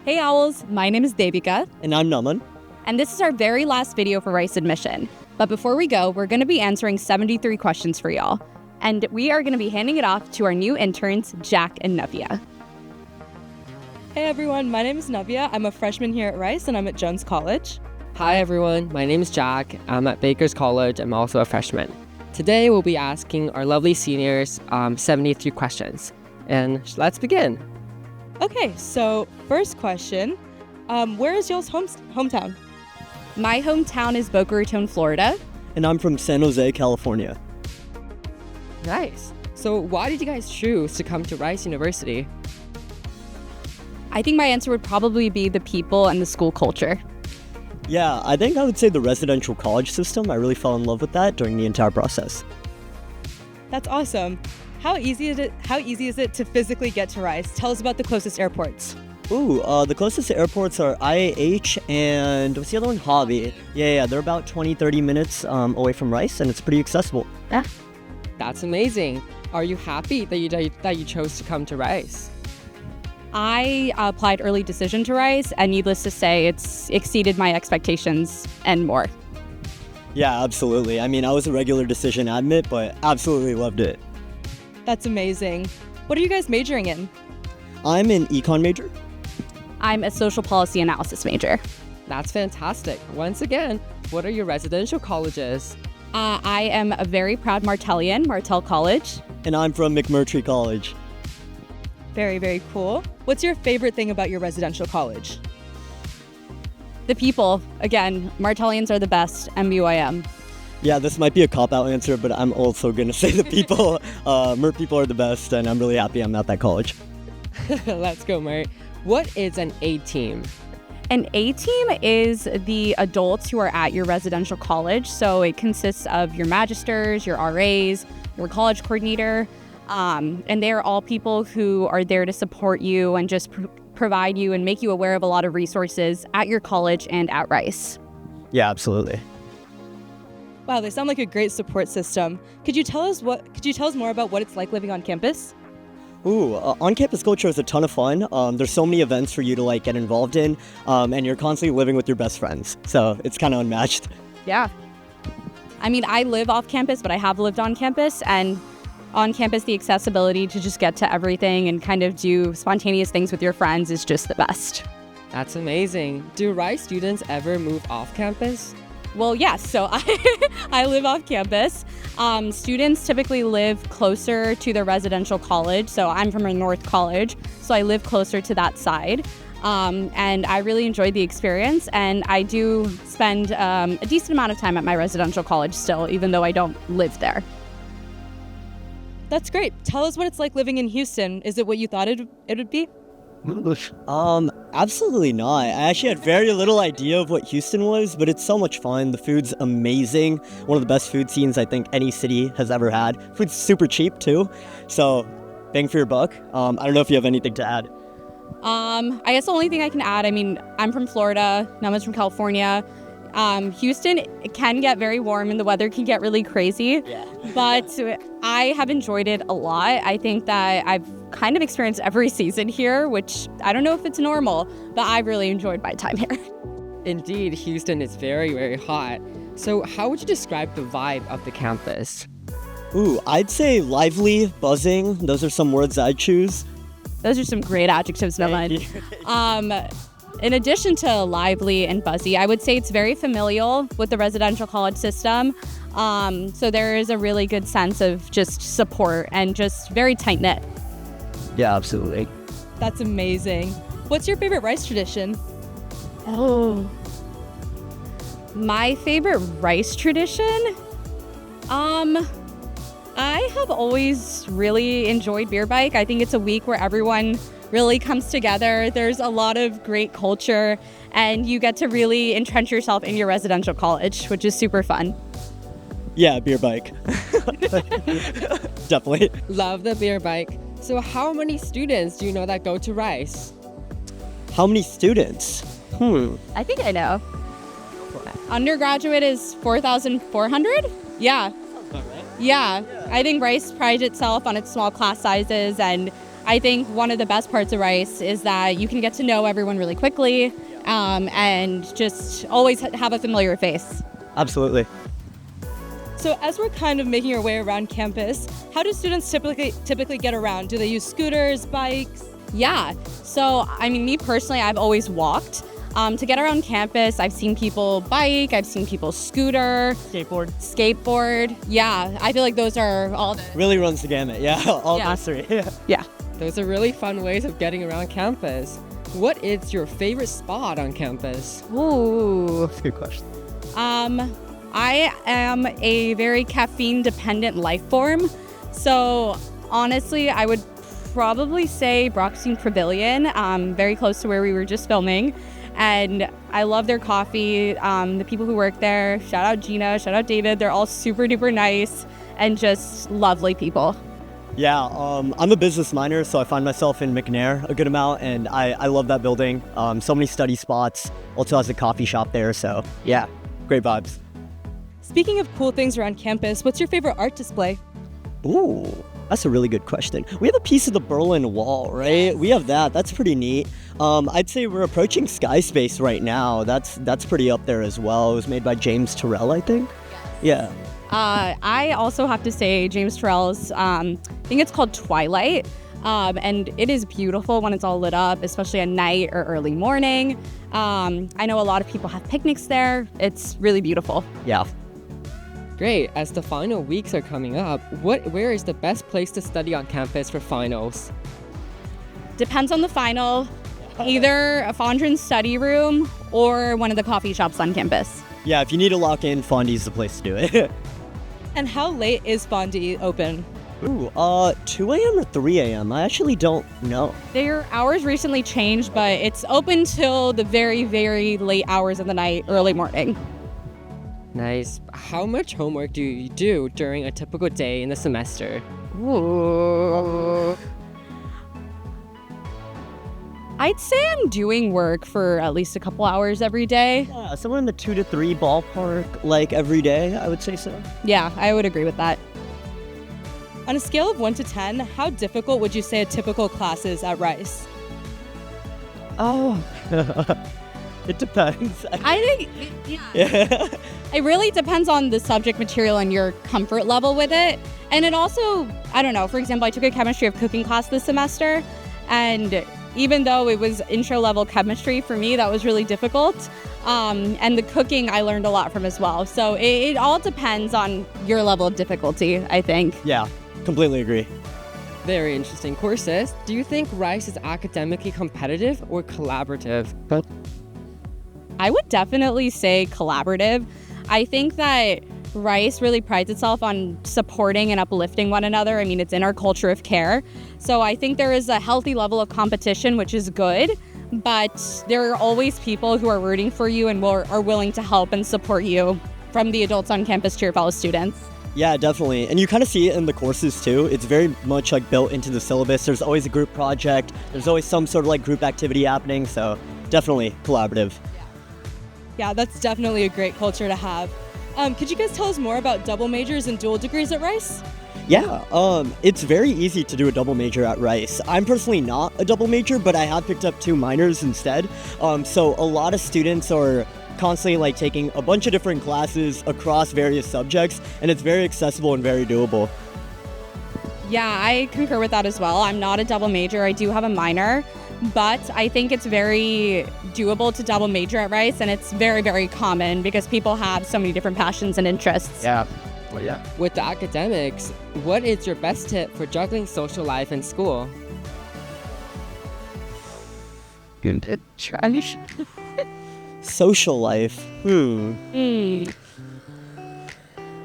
Hey Owls, my name is Devika. And I'm Naman. And this is our very last video for Rice admission. But before we go, we're going to be answering 73 questions for y'all. And we are going to be handing it off to our new interns, Jack and Navya. Hey everyone, my name is Navya. I'm a freshman here at Rice and I'm at Jones College. Hi everyone, my name is Jack. I'm at Baker's College. I'm also a freshman. Today we'll be asking our lovely seniors 73 questions. And let's begin. Okay, so first question, where is y'all's hometown? My hometown is Boca Raton, Florida. And I'm from San Jose, California. Nice. So why did you guys choose to come to Rice University? I think my answer would probably be the people and the school culture. Yeah, I think I would say the residential college system. I really fell in love with that during the entire process. That's awesome. How easy is it to physically get to Rice? Tell us about the closest airports. The closest airports are IAH and what's the other one? Hobby. Yeah, they're about 20-30 minutes away from Rice, and it's pretty accessible. Yeah. That's amazing. Are you happy that you chose to come to Rice? I applied early decision to Rice, and needless to say, it's exceeded my expectations and more. Yeah, absolutely. I mean, I was a regular decision admit, but absolutely loved it. That's amazing. What are you guys majoring in? I'm an econ major. I'm a social policy analysis major. That's fantastic. Once again, what are your residential colleges? I am a very proud Martellian, Martell College. And I'm from McMurtry College. Very, very cool. What's your favorite thing about your residential college? The people. Again, Martellians are the best, MUIM. Yeah, this might be a cop-out answer, but I'm also going to say the people. Mert people are the best, and I'm really happy I'm at that college. Let's go, Mert. What is an A-team? An A-team is the adults who are at your residential college. So it consists of your magisters, your RAs, your college coordinator, and they're all people who are there to support you and just provide you and make you aware of a lot of resources at your college and at Rice. Yeah, absolutely. Wow, they sound like a great support system. Could you tell us more about what it's like living on campus? On-campus culture is a ton of fun. There's so many events for you to get involved in, and you're constantly living with your best friends. So it's kind of unmatched. Yeah. I mean, I live off campus, but I have lived on campus, and on campus, the accessibility to just get to everything and kind of do spontaneous things with your friends is just the best. That's amazing. Do Rice students ever move off campus? Well, yes. So I live off campus. Students typically live closer to their residential college. So I'm from a North College, so I live closer to that side. And I really enjoyed the experience. And I do spend a decent amount of time at my residential college still, even though I don't live there. That's great. Tell us what it's like living in Houston. Is it what you thought it would be? Absolutely not. I actually had very little idea of what Houston was, but it's so much fun. The food's amazing. One of the best food scenes I think any city has ever had. Food's super cheap too, so bang for your buck. I don't know if you have anything to add. I guess the only thing I can add, I mean, I'm from Florida, Nama's from California. Houston can get very warm and the weather can get really crazy, but I have enjoyed it a lot. I think that I've kind of experienced every season here, which I don't know if it's normal, but I've really enjoyed my time here. Indeed, Houston is very, very hot. So how would you describe the vibe of the campus? I'd say lively, buzzing. Those are some words I'd choose. Those are some great adjectives, Naman. In addition to lively and buzzy, I would say it's very familial with the residential college system. So there is a really good sense of just support and just very tight-knit. Yeah, absolutely. That's amazing. What's your favorite Rice tradition? Oh, my favorite Rice tradition? I have always really enjoyed Beer Bike. I think it's a week where everyone really comes together. There's a lot of great culture, and you get to really entrench yourself in your residential college, which is super fun. Yeah, beer bike. Definitely. Love the beer bike. So how many students do you know that go to Rice? How many students? I think I know. Undergraduate is 4,400? Yeah. All right. Yeah, I think Rice prides itself on its small class sizes, and I think one of the best parts of Rice is that you can get to know everyone really quickly, and just always have a familiar face. Absolutely. So as we're kind of making our way around campus, how do students typically get around? Do they use scooters, bikes? Yeah, so I mean, me personally, I've always walked. To get around campus, I've seen people bike, I've seen people scooter, skateboard. Yeah, I feel like those are all the... Really runs the gamut. Yeah, all Yeah. those three. Yeah. Those are really fun ways of getting around campus. What is your favorite spot on campus? Ooh. That's a good question. I am a very caffeine-dependent life form, so honestly, I would probably say Brockstein Pavilion, very close to where we were just filming. And I love their coffee, the people who work there. Shout out Gina, shout out David. They're all super duper nice and just lovely people. Yeah, I'm a business minor, so I find myself in McNair a good amount, and I love that building. So many study spots. Also has a coffee shop there, so yeah, great vibes. Speaking of cool things around campus, what's your favorite art display? Ooh, that's a really good question. We have a piece of the Berlin Wall, right? We have that. That's pretty neat. I'd say we're approaching Sky Space right now. That's pretty up there as well. It was made by James Turrell, I think. Yeah. I also have to say James Turrell's, I think it's called Twilight, and it is beautiful when it's all lit up, especially at night or early morning. I know a lot of people have picnics there. It's really beautiful. Yeah. Great. As the final weeks are coming up, where is the best place to study on campus for finals? Depends on the final. Either a Fondren's study room or one of the coffee shops on campus. Yeah, if you need to lock in, Fondy's the place to do it. And how late is Fondy open? Ooh, 2 a.m. or 3 a.m.? I actually don't know. Their hours recently changed, but it's open till the very, very late hours of the night, early morning. Nice. How much homework do you do during a typical day in the semester? Ooh. I'd say I'm doing work for at least a couple hours every day. Yeah, somewhere in the 2 to 3 ballpark, like every day, I would say so. Yeah, I would agree with that. On a scale of 1 to 10, how difficult would you say a typical class is at Rice? Oh, it depends. I think, yeah. It really depends on the subject material and your comfort level with it. And it also, I don't know, for example, I took a chemistry of cooking class this semester, and even though it was intro level chemistry, for me, that was really difficult. And the cooking I learned a lot from as well. So it all depends on your level of difficulty, I think. Yeah, completely agree. Very interesting courses. Do you think Rice is academically competitive or collaborative? I would definitely say collaborative. I think that Rice really prides itself on supporting and uplifting one another. I mean, it's in our culture of care. So I think there is a healthy level of competition, which is good, but there are always people who are rooting for you and are willing to help and support you, from the adults on campus to your fellow students. Yeah, definitely. And you kind of see it in the courses too. It's very much like built into the syllabus. There's always a group project. There's always some sort of like group activity happening. So definitely collaborative. Yeah, that's definitely a great culture to have. Could you guys tell us more about double majors and dual degrees at Rice? Yeah, it's very easy to do a double major at Rice. I'm personally not a double major, but I have picked up 2 minors instead. So a lot of students are constantly like taking a bunch of different classes across various subjects, and it's very accessible and very doable. Yeah, I concur with that as well. I'm not a double major. I do have a minor, but I think it's very doable to double major at Rice, and it's very, very common because people have so many different passions and interests. Yeah. Well, yeah. With the academics, what is your best tip for juggling social life and school? Good. Social life.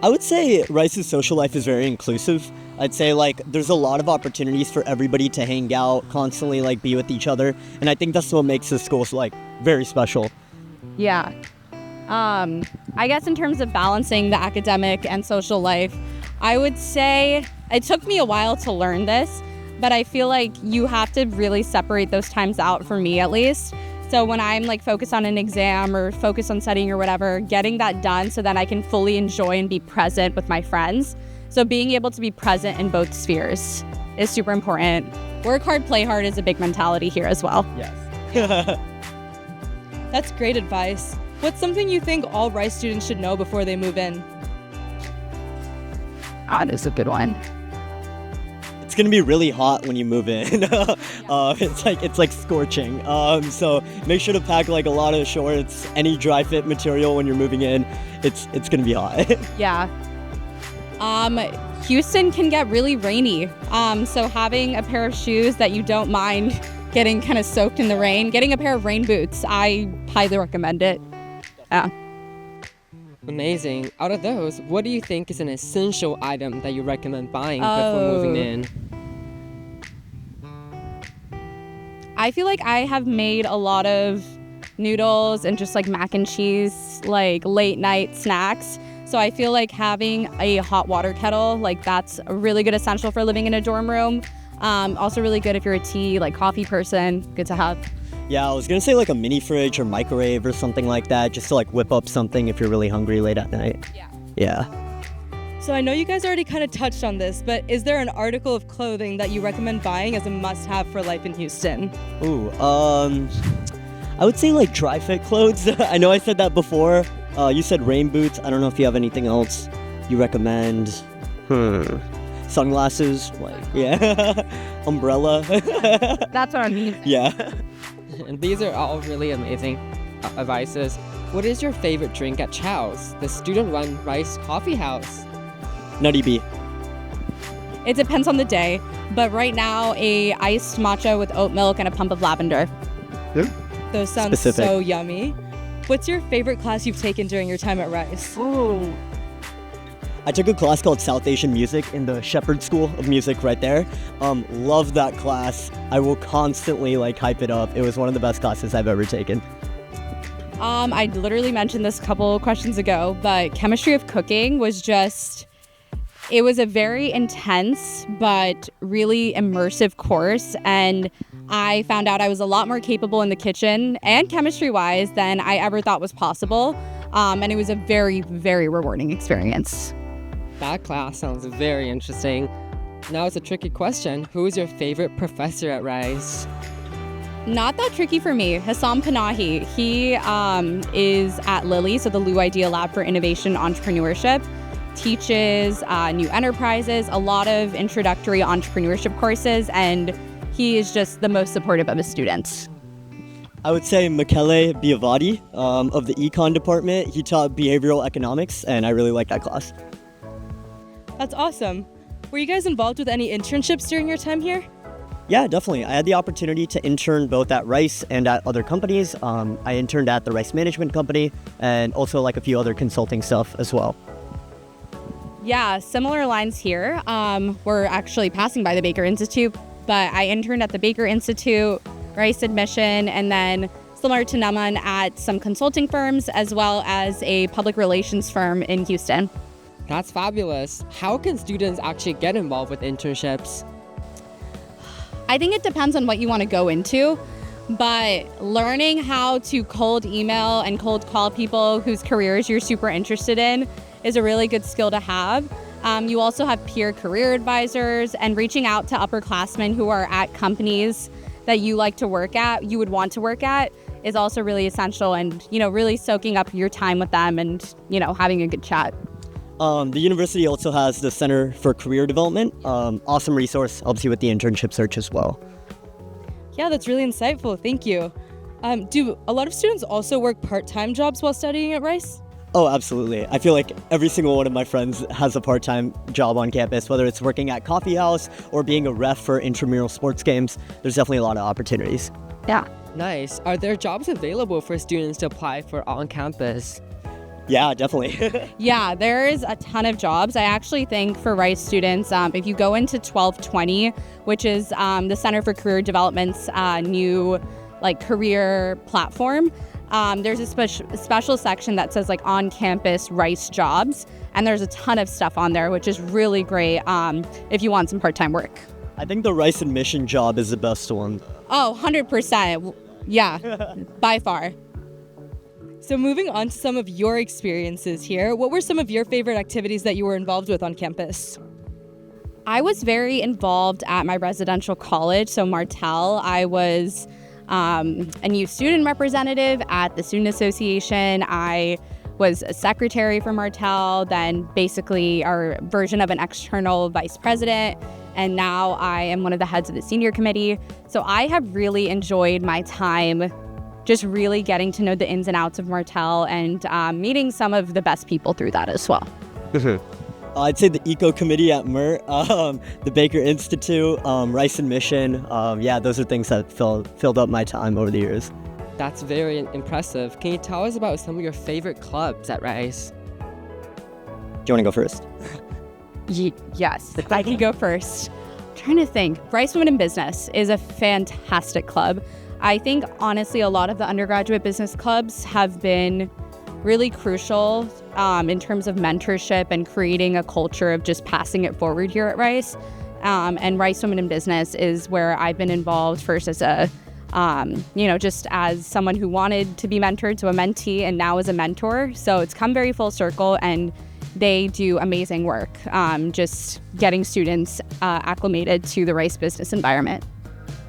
I would say Rice's social life is very inclusive. I'd say like there's a lot of opportunities for everybody to hang out, constantly like be with each other, and I think that's what makes the school like very special. Yeah. I guess in terms of balancing the academic and social life, I would say it took me a while to learn this, but I feel like you have to really separate those times out, for me at least. So when I'm like focused on an exam or focused on studying or whatever, getting that done so that I can fully enjoy and be present with my friends. So being able to be present in both spheres is super important. Work hard, play hard is a big mentality here as well. Yes. That's great advice. What's something you think all Rice students should know before they move in? That is a good one. It's gonna be really hot when you move in. It's like scorching. So make sure to pack like a lot of shorts, any dry fit material when you're moving in. It's gonna be hot. Yeah. Houston can get really rainy. So having a pair of shoes that you don't mind getting kind of soaked in the rain, getting a pair of rain boots, I highly recommend it. Yeah. Amazing. Out of those, what do you think is an essential item that you recommend buying before moving in? I feel like I have made a lot of noodles and just like mac and cheese, like late night snacks. So I feel like having a hot water kettle, like that's a really good essential for living in a dorm room. Also really good if you're a tea, like coffee person, good to have. Yeah, I was gonna say like a mini fridge or microwave or something like that, just to like whip up something if you're really hungry late at night. Yeah. So I know you guys already kind of touched on this, but is there an article of clothing that you recommend buying as a must-have for life in Houston? Ooh, I would say like dry fit clothes. I know I said that before. You said rain boots. I don't know if you have anything else you recommend. Sunglasses, like, yeah. Umbrella. That's what I mean. Yeah. And these are all really amazing advices. What is your favorite drink at Chow's, the student-run Rice coffee house? Nutty B. It depends on the day, but right now a iced matcha with oat milk and a pump of lavender. Those sound Specific. so yummy. What's your favorite class you've taken during your time at Rice? Ooh. I took a class called South Asian Music in the Shepherd School of Music right there. Love that class. I will constantly like hype it up. It was one of the best classes I've ever taken. I literally mentioned this a couple questions ago, but chemistry of cooking was just, it was a very intense but really immersive course, and I found out I was a lot more capable in the kitchen and chemistry-wise than I ever thought was possible, and it was a very, very rewarding experience. That class sounds very interesting. Now it's a tricky question. Who is your favorite professor at Rice? Not that tricky for me. Hassam Panahi. He is at Lilly, so the Lou Idea Lab for Innovation Entrepreneurship. Teaches new enterprises, a lot of introductory entrepreneurship courses, and he is just the most supportive of his students. I would say Michele Biavati of the econ department. He taught behavioral economics, and I really like that class. That's awesome. Were you guys involved with any internships during your time here? Yeah, definitely. I had the opportunity to intern both at Rice and at other companies. I interned at the Rice Management Company and also like a few other consulting stuff as well. Yeah, similar lines here. We're actually passing by the Baker Institute, but I interned at the Baker Institute, Rice Admission, and then similar to Naman at some consulting firms as well as a public relations firm in Houston. That's fabulous. How can students actually get involved with internships? I think it depends on what you want to go into, but learning how to cold email and cold call people whose careers you're super interested in is a really good skill to have. You also have peer career advisors, and reaching out to upperclassmen who are at companies that you like to work at, you would want to work at, is also really essential, and really soaking up your time with them and having a good chat. The university also has the Center for Career Development. Awesome resource, helps you with the internship search as well. Yeah, that's really insightful. Thank you. Do a lot of students also work part-time jobs while studying at Rice? Oh, absolutely. I feel like every single one of my friends has a part-time job on campus, whether it's working at coffee house or being a ref for intramural sports games. There's definitely a lot of opportunities. Yeah. Nice. Are there jobs available for students to apply for on campus? Yeah, definitely. Yeah, there's a ton of jobs. I actually think for Rice students, if you go into 1220, which is the Center for Career Development's new career platform, there's a special section that says on-campus Rice jobs, and there's a ton of stuff on there, which is really great if you want some part-time work. I think the Rice admission job is the best one. Oh, 100%. Yeah, by far. So moving on to some of your experiences here, what were some of your favorite activities that you were involved with on campus? I was very involved at my residential college, so Martell. I was a new student representative at the Student Association. I was a secretary for Martell, then basically our version of an external vice president, and now I am one of the heads of the senior committee. So I have really enjoyed my time just really getting to know the ins and outs of Martell and meeting some of the best people through that as well. I'd say the Eco Committee at MERT, the Baker Institute, Rice and Mission. Yeah, those are things that filled up my time over the years. That's very impressive. Can you tell us about some of your favorite clubs at Rice? Do you want to go first? Yes, I can go first. I'm trying to think. Rice Women in Business is a fantastic club. I think, honestly, a lot of the undergraduate business clubs have been really crucial in terms of mentorship and creating a culture of just passing it forward here at Rice. And Rice Women in Business is where I've been involved first as a, just as someone who wanted to be mentored to a mentee and now as a mentor. So it's come very full circle, and they do amazing work just getting students acclimated to the Rice business environment.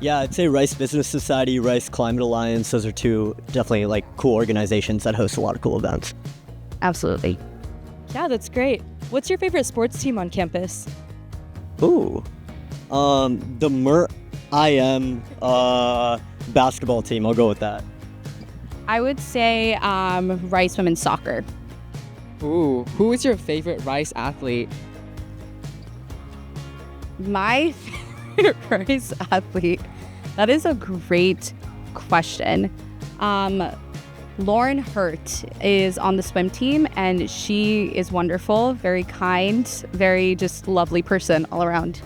Yeah, I'd say Rice Business Society, Rice Climate Alliance, those are two definitely like cool organizations that host a lot of cool events. Absolutely. Yeah, that's great. What's your favorite sports team on campus? Ooh, the MERT IM basketball team, I'll go with that. I would say Rice Women's Soccer. Ooh, who is your favorite Rice athlete? My favorite Rice athlete? That is a great question. Lauren Hurt is on the swim team, and she is wonderful, very kind, very just lovely person all around.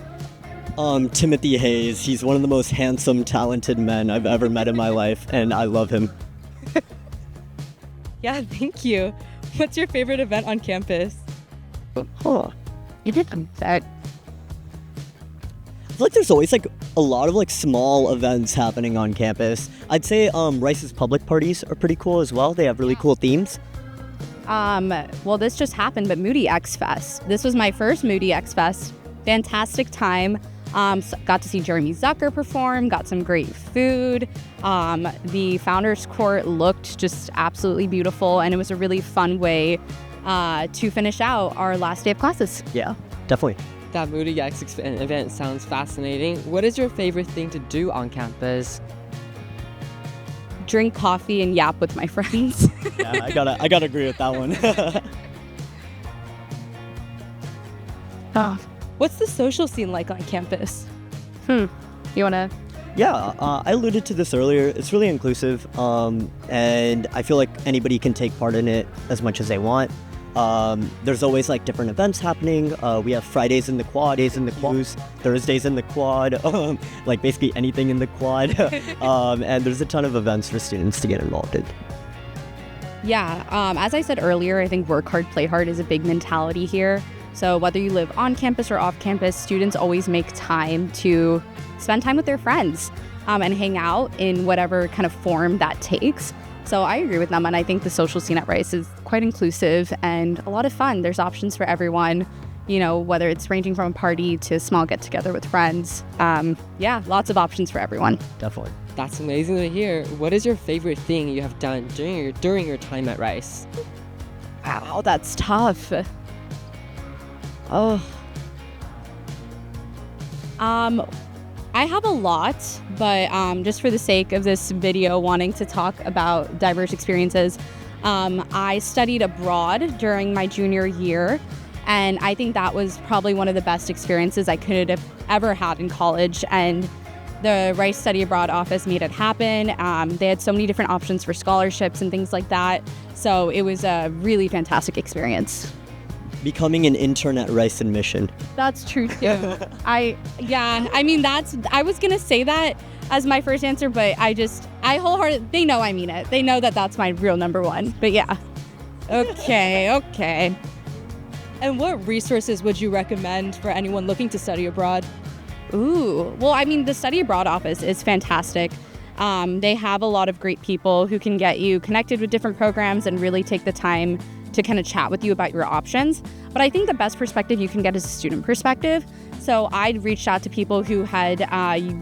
Timothy Hayes, he's one of the most handsome, talented men I've ever met in my life, and I love him. Yeah, thank you. What's your favorite event on campus? You did that. I feel like there's always like a lot of like small events happening on campus. I'd say Rice's public parties are pretty cool as well. They have really cool themes. Well, this just happened, but Moody X Fest. This was my first Moody X Fest. Fantastic time. Got to see Jeremy Zucker perform, got some great food. The Founders Court looked just absolutely beautiful, and it was a really fun way to finish out our last day of classes. Yeah, definitely. That Moody X event sounds fascinating. What is your favorite thing to do on campus? Drink coffee and yap with my friends. Yeah, I gotta agree with that one. What's the social scene like on campus? You wanna? Yeah, I alluded to this earlier. It's really inclusive, and I feel like anybody can take part in it as much as they want. There's always like different events happening. We have Fridays in the quad, days in the cruise, Thursdays in the quad, like basically anything in the quad. And there's a ton of events for students to get involved in. Yeah, as I said earlier, I think work hard, play hard is a big mentality here. So whether you live on campus or off campus, students always make time to spend time with their friends and hang out in whatever kind of form that takes. So I agree with Naman. I think the social scene at Rice is quite inclusive and a lot of fun. There's options for everyone, whether it's ranging from a party to a small get-together with friends. Yeah, lots of options for everyone. Definitely. That's amazing to hear. What is your favorite thing you have done during your time at Rice? Wow, that's tough. I have a lot, but just for the sake of this video, wanting to talk about diverse experiences, I studied abroad during my junior year, and I think that was probably one of the best experiences I could have ever had in college, and the Rice Study Abroad office made it happen. They had so many different options for scholarships and things like that, so it was a really fantastic experience. Becoming an intern at Rice and Mission. That's true too. I was gonna say that as my first answer, but I wholeheartedly, they know I mean it. They know that that's my real number one, but yeah. Okay. And what resources would you recommend for anyone looking to study abroad? Ooh, well, the Study Abroad office is fantastic. They have a lot of great people who can get you connected with different programs and really take the time to kind of chat with you about your options. But I think the best perspective you can get is a student perspective. So I'd reached out to people who had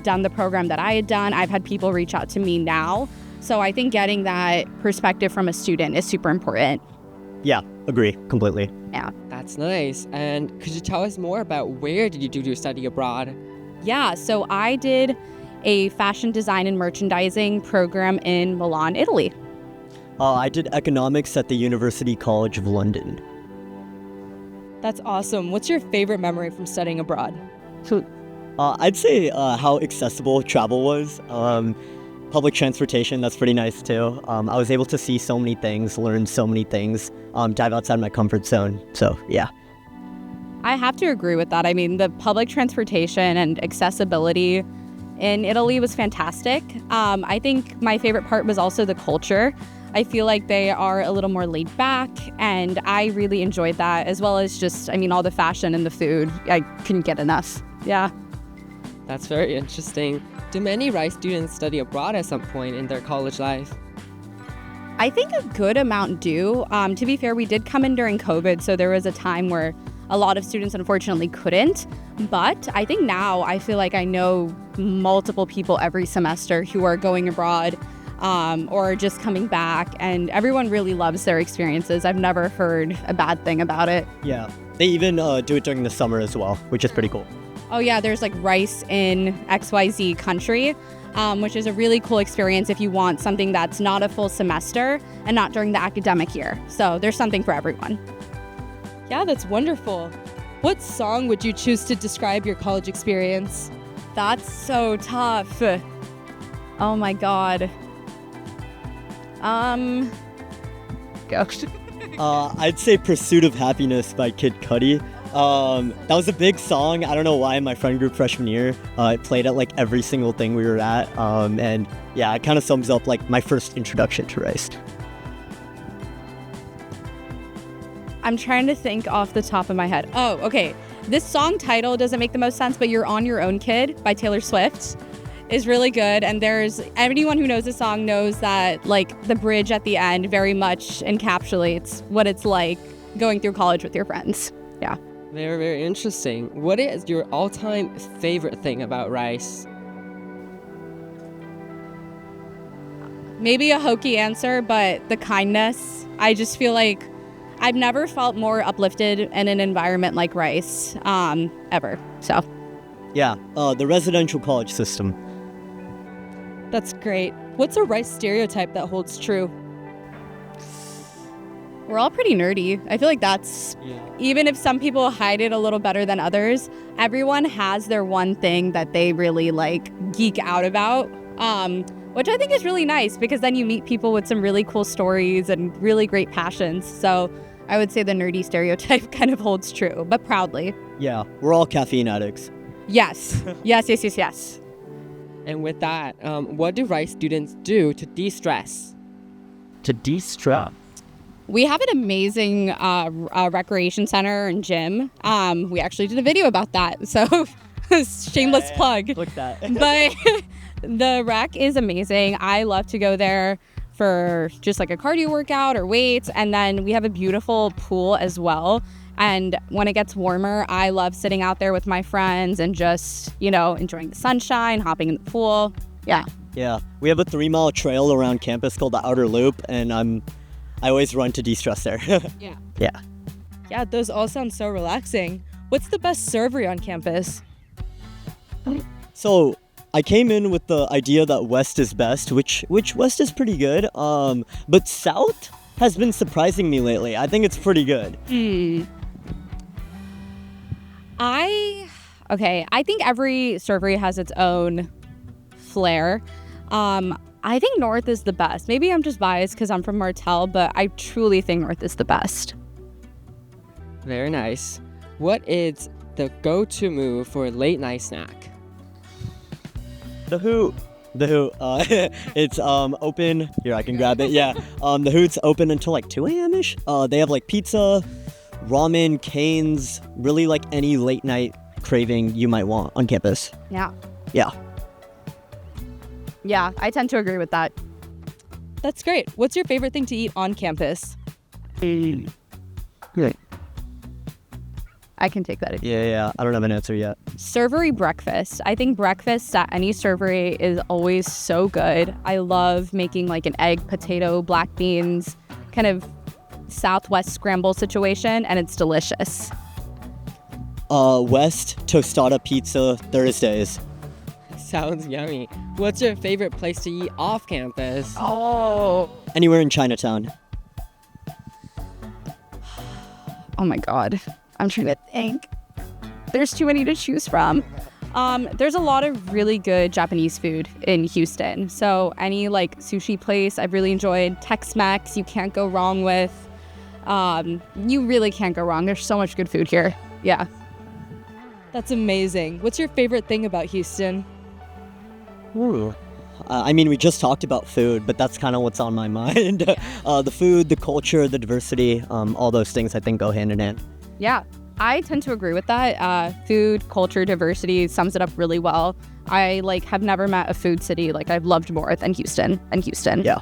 done the program that I had done. I've had people reach out to me now. So I think getting that perspective from a student is super important. Yeah, agree completely. Yeah. That's nice. And could you tell us more about where did you do your study abroad? Yeah, so I did a fashion design and merchandising program in Milan, Italy. I did economics at the University College of London. That's awesome. What's your favorite memory from studying abroad? I'd say how accessible travel was. Public transportation, that's pretty nice too. I was able to see so many things, learn so many things, dive outside my comfort zone. So, yeah. I have to agree with that. I mean, the public transportation and accessibility in Italy was fantastic. I think my favorite part was also the culture. I feel like they are a little more laid back, and I really enjoyed that, as well as just, I mean, all the fashion and the food. I couldn't get enough. Yeah. That's very interesting. Do many Rice students study abroad at some point in their college life? I think a good amount do. To be fair, we did come in during COVID, so there was a time where a lot of students unfortunately couldn't. But I think now I feel like I know multiple people every semester who are going abroad or just coming back, and everyone really loves their experiences. I've never heard a bad thing about it. Yeah. They even do it during the summer as well, which is pretty cool. Oh yeah, there's like Rice in XYZ country, which is a really cool experience if you want something that's not a full semester and not during the academic year. So there's something for everyone. Yeah, that's wonderful. What song would you choose to describe your college experience? That's so tough. Oh my God. Gosh. I'd say Pursuit of Happiness by Kid Cudi. That was a big song. I don't know why in my friend group freshman year. It played at like every single thing we were at. And yeah, it kind of sums up like my first introduction to Rice. I'm trying to think off the top of my head. Oh, okay. This song title doesn't make the most sense, but You're On Your Own Kid by Taylor Swift is really good. And there's anyone who knows the song knows that like the bridge at the end very much encapsulates what it's like going through college with your friends. Yeah. Very, very interesting. What is your all-time favorite thing about Rice? Maybe a hokey answer, but the kindness. I just feel like I've never felt more uplifted in an environment like Rice, ever. So. Yeah, the residential college system. That's great. What's a Rice stereotype that holds true? We're all pretty nerdy. I feel like that's, even if some people hide it a little better than others, everyone has their one thing that they really like geek out about, which I think is really nice because then you meet people with some really cool stories and really great passions. So I would say the nerdy stereotype kind of holds true, but proudly. Yeah, we're all caffeine addicts. Yes. Yes. And with that, what do Rice students do to de-stress? To de-stress? We have an amazing recreation center and gym. We actually did a video about that, so shameless plug. Look at that. But the rec is amazing. I love to go there for just like a cardio workout or weights, and then we have a beautiful pool as well. And when it gets warmer, I love sitting out there with my friends and just, enjoying the sunshine, hopping in the pool. Yeah. Yeah, we have a 3-mile trail around campus called the Outer Loop, and I always run to de-stress there. Yeah. Yeah, those all sound so relaxing. What's the best servery on campus? So I came in with the idea that West is best, which West is pretty good. But South has been surprising me lately. I think it's pretty good. I think every servery has its own flair. I think North is the best. Maybe I'm just biased because I'm from Martell, but I truly think North is the best. Very nice. What is the go-to move for a late night snack? The Hoot. It's open. Here, I can grab it. Yeah. The Hoot's open until like 2 a.m.-ish. They have like pizza, ramen, canes, really like any late night craving you might want on campus. Yeah. Yeah. Yeah, I tend to agree with that. That's great. What's your favorite thing to eat on campus? I can take that. Yeah. I don't have an answer yet. Servery breakfast. I think breakfast at any servery is always so good. I love making like an egg, potato, black beans, kind of Southwest scramble situation, and it's delicious. West tostada pizza Thursdays. Sounds yummy. What's your favorite place to eat off campus? Oh. Anywhere in Chinatown. Oh my God. I'm trying to think. There's too many to choose from. There's a lot of really good Japanese food in Houston. So any like sushi place I've really enjoyed. Tex-Mex, you can't go wrong with. You really can't go wrong. There's so much good food here. Yeah. That's amazing. What's your favorite thing about Houston? Ooh. I mean, we just talked about food, but that's kind of what's on my mind. The food, the culture, the diversity, all those things I think go hand in hand. Yeah, I tend to agree with that. Food, culture, diversity sums it up really well. I have never met a food city I've loved more than Houston. Yeah.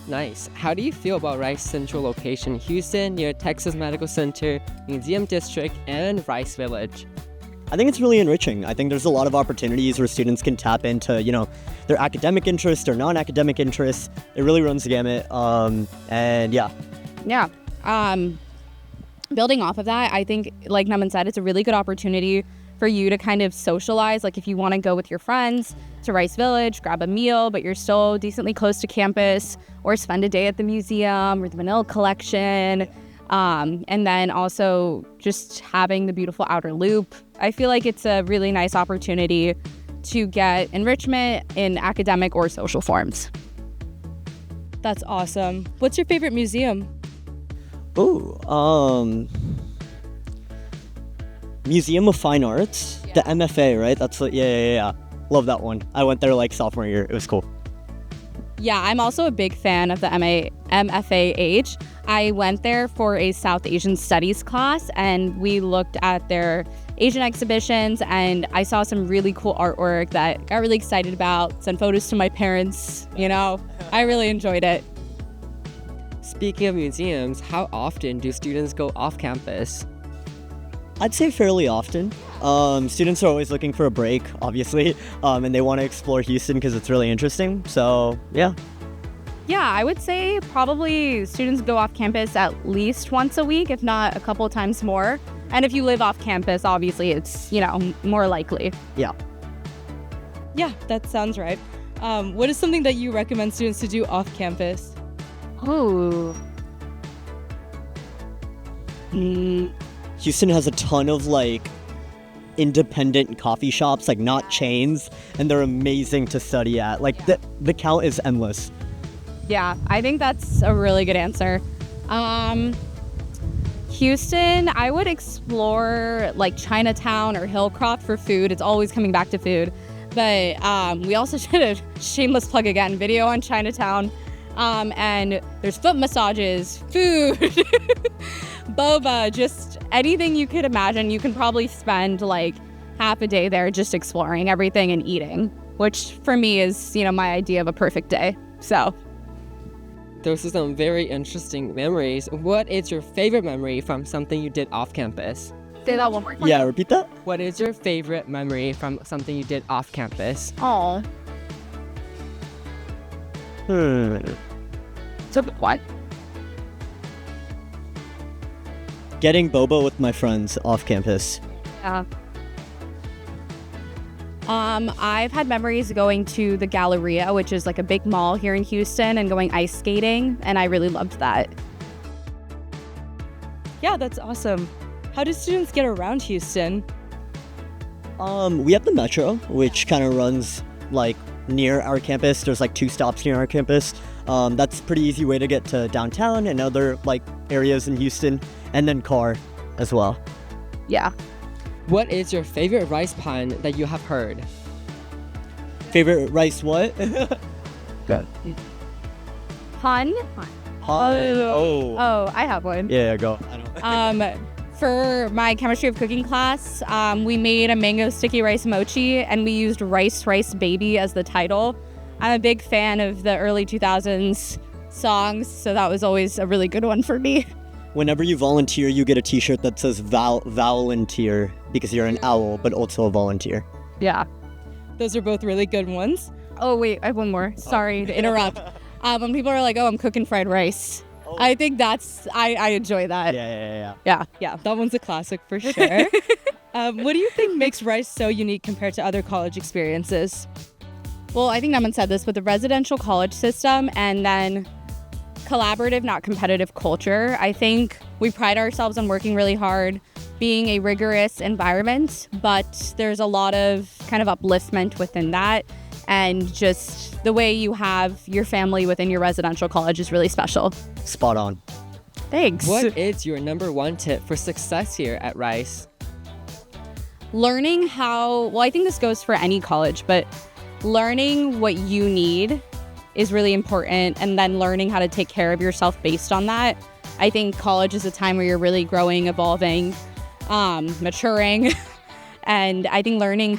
Nice. How do you feel about Rice Central location, Houston, near Texas Medical Center, Museum District, and Rice Village? I think it's really enriching. I think there's a lot of opportunities where students can tap into, their academic interests or non-academic interests. It really runs the gamut. And yeah. Yeah. Building off of that, I think, like Naman said, it's a really good opportunity for you to kind of socialize. If you want to go with your friends to Rice Village, grab a meal, but you're still decently close to campus, or spend a day at the museum or the Manila collection. And then also just having the beautiful outer loop. I feel like it's a really nice opportunity to get enrichment in academic or social forms. That's awesome. What's your favorite museum? Ooh, Museum of Fine Arts, the MFA, right? That's what, yeah. Love that one. I went there sophomore year. It was cool. Yeah, I'm also a big fan of the MFAH. I went there for a South Asian Studies class, and we looked at their Asian exhibitions, and I saw some really cool artwork that got really excited about, sent photos to my parents, I really enjoyed it. Speaking of museums, how often do students go off campus? I'd say fairly often. Students are always looking for a break, obviously, and they want to explore Houston because it's really interesting. So, yeah. Yeah, I would say probably students go off campus at least once a week, if not a couple times more. And if you live off campus, obviously it's, more likely. Yeah. Yeah, that sounds right. What is something that you recommend students to do off campus? Ooh. Houston has a ton of independent coffee shops, not chains, and they're amazing to study at. The count is endless. Yeah, I think that's a really good answer. Houston, I would explore Chinatown or Hillcroft for food. It's always coming back to food. But we also did a shameless plug again, video on Chinatown. And there's foot massages, food, boba, just anything you could imagine. You can probably spend half a day there just exploring everything and eating, which for me is, my idea of a perfect day. So. Those are some very interesting memories. What is your favorite memory from something you did off campus? Say that one more time. Yeah, repeat that. What is your favorite memory from something you did off campus? Oh. So what? Getting boba with my friends off campus. Yeah. I've had memories going to the Galleria, which is a big mall here in Houston, and going ice skating, and I really loved that. Yeah, that's awesome. How do students get around Houston? We have the metro, which kind of runs near our campus. There's 2 stops near our campus. That's a pretty easy way to get to downtown and other areas in Houston, and then car as well. Yeah. What is your favorite rice pun that you have heard? Favorite rice what? Good. Pun? Oh, I have one. Yeah, go. I don't. For my chemistry of cooking class, we made a mango sticky rice mochi, and we used Rice Baby as the title. I'm a big fan of the early 2000s songs, so that was always a really good one for me. whenever you volunteer, you get a t-shirt that says volunteer because you're an owl, but also a volunteer. Yeah. Those are both really good ones. Oh, wait, I have one more. Sorry to interrupt. When people are like, oh, I'm cooking fried rice. I think I enjoy that. Yeah. Yeah, that one's a classic for sure. What do you think makes Rice so unique compared to other college experiences? Well, I think Naman said this with the residential college system and then collaborative, not competitive culture. I think we pride ourselves on working really hard, being a rigorous environment, but there's a lot of kind of upliftment within that. And just the way you have your family within your residential college is really special. Spot on. Thanks. What is your number one tip for success here at Rice? Learning well, I think this goes for any college, but learning what you need is really important, and then learning how to take care of yourself based on that. I think college is a time where you're really growing, evolving, maturing, and I think learning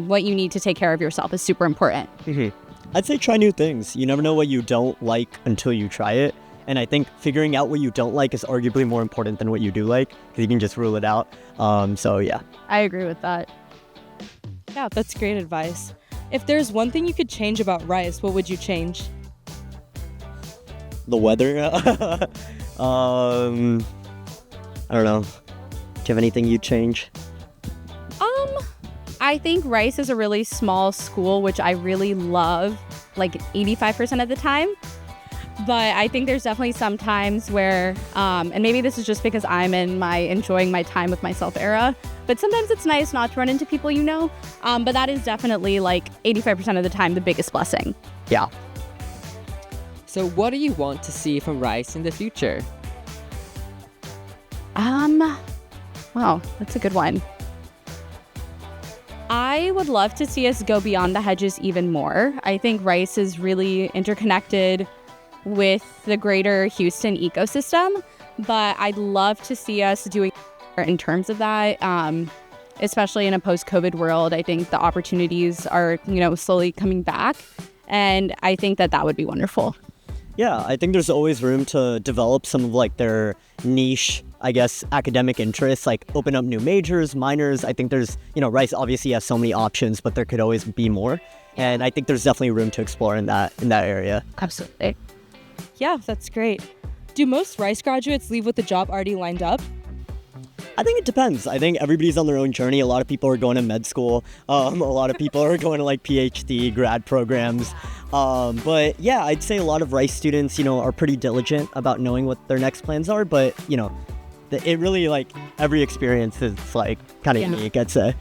what you need to take care of yourself is super important. I'd say try new things. You never know what you don't like until you try it. And I think figuring out what you don't like is arguably more important than what you do like, because you can just rule it out. So yeah. I agree with that. Yeah, that's great advice. If there's one thing you could change about Rice, what would you change? The weather? I don't know. Do you have anything you'd change? I think Rice is a really small school, which I really love, like 85% of the time. But I think there's definitely some times where, and maybe this is just because I'm in my enjoying my time with myself era, but sometimes it's nice not to run into people you know. But that is definitely like 85% of the time the biggest blessing. Yeah. So what do you want to see from Rice in the future? Wow, that's a good one. I would love to see us go beyond the hedges even more. I think Rice is really interconnected with the greater Houston ecosystem, but I'd love to see us doing more in terms of that, especially in a post-COVID world. I think the opportunities are, slowly coming back, and I think that would be wonderful. Yeah, I think there's always room to develop some of like their niche, I guess, academic interests, like open up new majors, minors. I think there's, Rice obviously has so many options, but there could always be more. And I think there's definitely room to explore in that area. Absolutely. Yeah, that's great. Do most Rice graduates leave with a job already lined up? I think it depends. I think everybody's on their own journey. A lot of people are going to med school. A lot of people are going to like PhD grad programs. But yeah, I'd say a lot of Rice students, are pretty diligent about knowing what their next plans are. But, it really like every experience is like kind of unique, I'd say.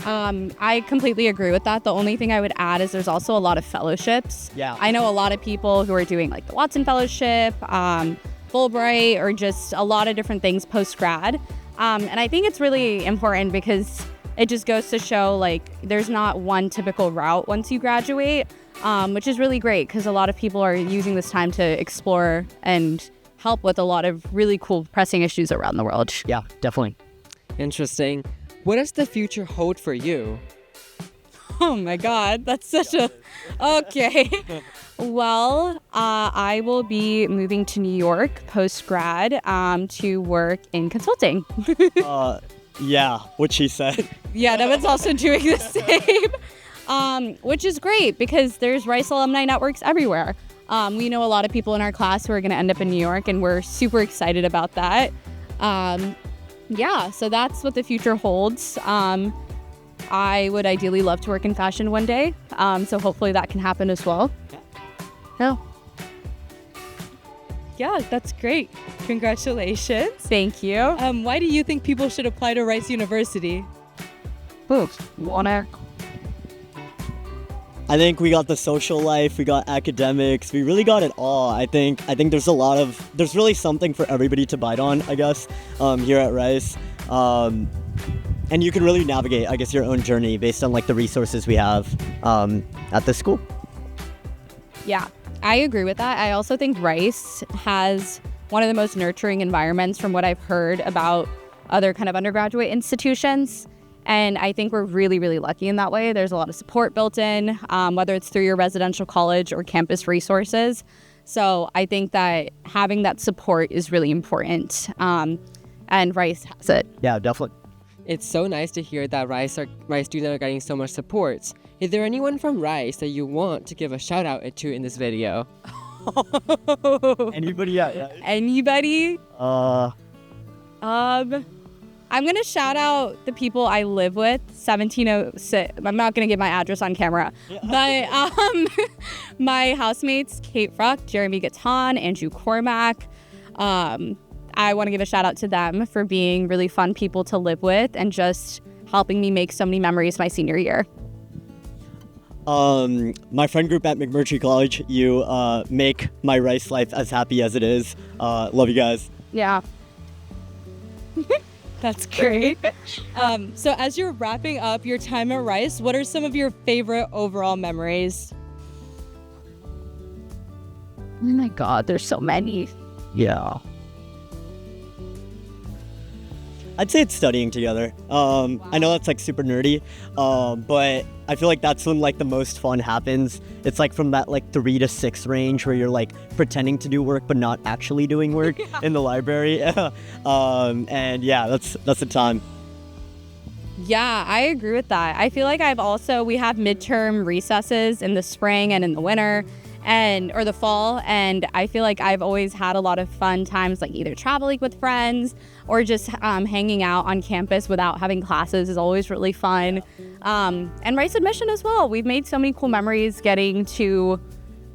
I completely agree with that. The only thing I would add is there's also a lot of fellowships. Yeah. I know a lot of people who are doing like the Watson Fellowship, Fulbright, or just a lot of different things post-grad. And I think it's really important because it just goes to show like there's not one typical route once you graduate, which is really great because a lot of people are using this time to explore and help with a lot of really cool pressing issues around the world. Yeah, definitely. Interesting. What does the future hold for you? Oh my God, that's such a... Okay. Well, I will be moving to New York post-grad to work in consulting. Yeah, what she said. Yeah, Naman's also doing the same, which is great because there's Rice alumni networks everywhere. We know a lot of people in our class who are going to end up in New York, and we're super excited about that. Yeah, so that's what the future holds. I would ideally love to work in fashion one day, so hopefully that can happen as well. Yeah. Yeah, that's great. Congratulations. Thank you. Why do you think people should apply to Rice University? I think we got the social life, we got academics, we really got it all. I think there's really something for everybody to bite on, I guess, here at Rice. And you can really navigate, I guess, your own journey based on like the resources we have at the school. Yeah, I agree with that. I also think Rice has one of the most nurturing environments from what I've heard about other kind of undergraduate institutions. And I think we're really, really lucky in that way. There's a lot of support built in, whether it's through your residential college or campus resources. So I think that having that support is really important. And Rice has it. Yeah, definitely. It's so nice to hear that Rice students are getting so much support. Is there anyone from Rice that you want to give a shout out to in this video? Anybody? Yeah. Anybody? I'm going to shout out the people I live with, 1706. I'm not going to give my address on camera. But my housemates, Kate Fruck, Jeremy Gatton, Andrew Cormack. I want to give a shout out to them for being really fun people to live with and just helping me make so many memories my senior year. My friend group at McMurtry College, you make my Rice life as happy as it is. Love you guys. Yeah. That's great. So as you're wrapping up your time at Rice, what are some of your favorite overall memories? Oh my God, there's so many. Yeah. I'd say it's studying together. I know that's like super nerdy, but I feel like that's when like the most fun happens. It's like from that like 3 to 6 range where you're like pretending to do work but not actually doing work in the library. And yeah, that's the time. Yeah, I agree with that. I feel like we have midterm recesses in the spring and in the winter or the fall, and I feel like I've always had a lot of fun times, like either traveling with friends or just hanging out on campus without having classes is always really fun. And Rice admission as well. We've made so many cool memories getting to,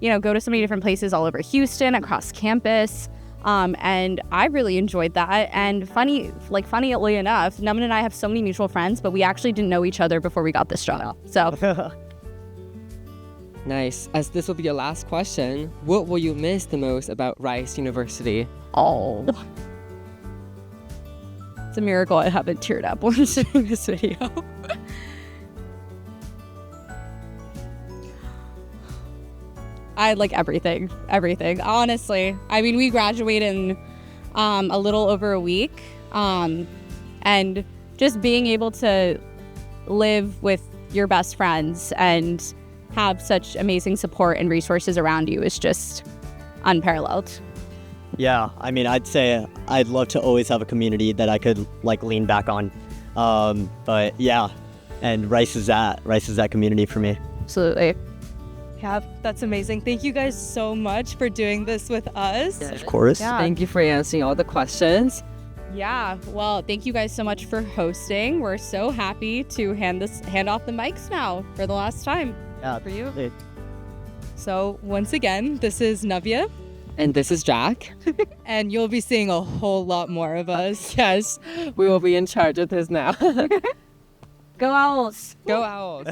go to so many different places all over Houston, across campus. And I really enjoyed that. And funnily enough, Naman and I have so many mutual friends, but we actually didn't know each other before we got this job. So. Nice. As this will be your last question, what will you miss the most about Rice University? Oh. It's a miracle I haven't teared up when seeing this video. I like everything. Honestly. I mean, we graduate in a little over a week. And just being able to live with your best friends and have such amazing support and resources around you is just unparalleled. Yeah, I mean, I'd say I'd love to always have a community that I could like lean back on. But yeah, and Rice is that community for me. Absolutely. Yeah, that's amazing. Thank you guys so much for doing this with us. Of course. Yeah. Thank you for answering all the questions. Yeah, well, thank you guys so much for hosting. We're so happy to hand off the mics now for the last time. Yeah, for you. absolutely. So once again, this is Navya. And this is Jack. And you'll be seeing a whole lot more of us. Yes, we will be in charge of this now. Go Owls! Go Owls!